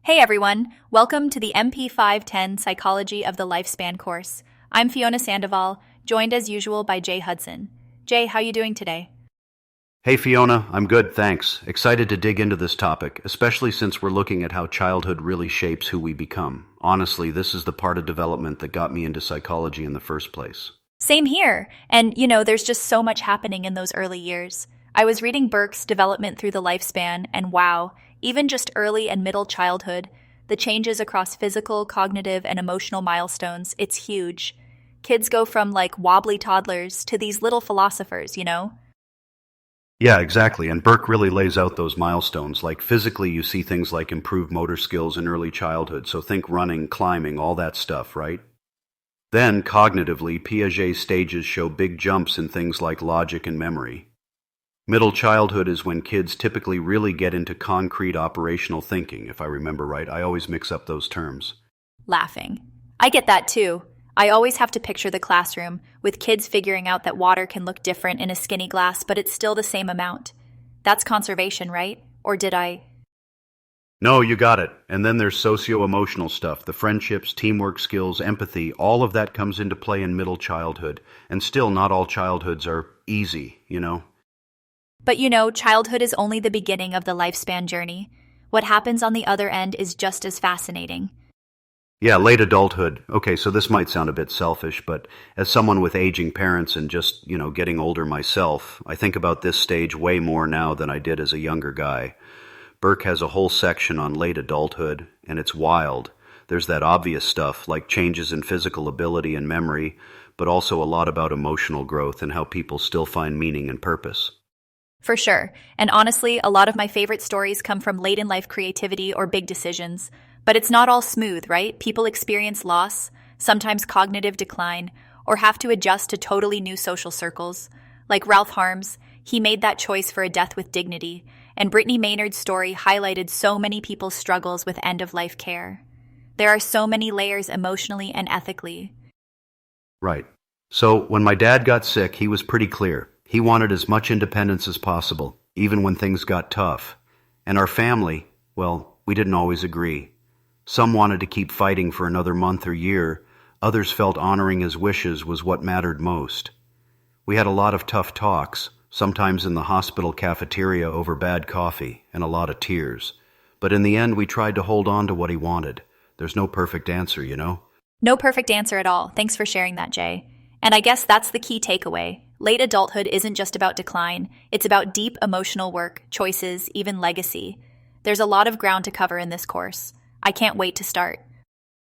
Hey everyone, welcome to the MP510 Psychology of the Lifespan course. I'm Fiona Sandoval, joined as usual by Jay Hudson. Jay, how you doing today? Hey Fiona, I'm good, thanks. Excited to dig into this topic, especially since we're looking at how childhood really shapes who we become. Honestly, this is the part of development that got me into psychology in the first place. Same here. And there's just so much happening in those early years. I was reading Burke's Development Through the Lifespan, and wow, even just early and middle childhood, the changes across physical, cognitive, and emotional milestones, it's huge. Kids go from like wobbly toddlers to these little philosophers. Yeah, exactly, and Burke really lays out those milestones. Like physically, you see things like improved motor skills in early childhood, so think running, climbing, all that stuff, right? Then, cognitively, Piaget's stages show big jumps in things like logic and memory. Middle childhood is when kids typically really get into concrete operational thinking, if I remember right. I always mix up those terms. Laughing. I get that too. I always have to picture the classroom, with kids figuring out that water can look different in a skinny glass, but it's still the same amount. That's conservation, right? Or did I? No, you got it. And then there's socio-emotional stuff, the friendships, teamwork skills, empathy, all of that comes into play in middle childhood. And still, not all childhoods are easy. But childhood is only the beginning of the lifespan journey. What happens on the other end is just as fascinating. Yeah, late adulthood. Okay, so this might sound a bit selfish, but as someone with aging parents and just, getting older myself, I think about this stage way more now than I did as a younger guy. Burke has a whole section on late adulthood, and it's wild. There's that obvious stuff, like changes in physical ability and memory, but also a lot about emotional growth and how people still find meaning and purpose. For sure. And honestly, a lot of my favorite stories come from late in life creativity or big decisions. But it's not all smooth, right? People experience loss, sometimes cognitive decline, or have to adjust to totally new social circles. Like Ralph Harms, he made that choice for a death with dignity, and Brittany Maynard's story highlighted so many people's struggles with end-of-life care. There are so many layers emotionally and ethically. Right. So when my dad got sick, he was pretty clear. He wanted as much independence as possible, even when things got tough. And our family, well, we didn't always agree. Some wanted to keep fighting for another month or year. Others felt honoring his wishes was what mattered most. We had a lot of tough talks, sometimes in the hospital cafeteria over bad coffee, and a lot of tears. But in the end, we tried to hold on to what he wanted. There's no perfect answer. No perfect answer at all. Thanks for sharing that, Jay. And I guess that's the key takeaway. Late adulthood isn't just about decline. It's about deep emotional work, choices, even legacy. There's a lot of ground to cover in this course. I can't wait to start.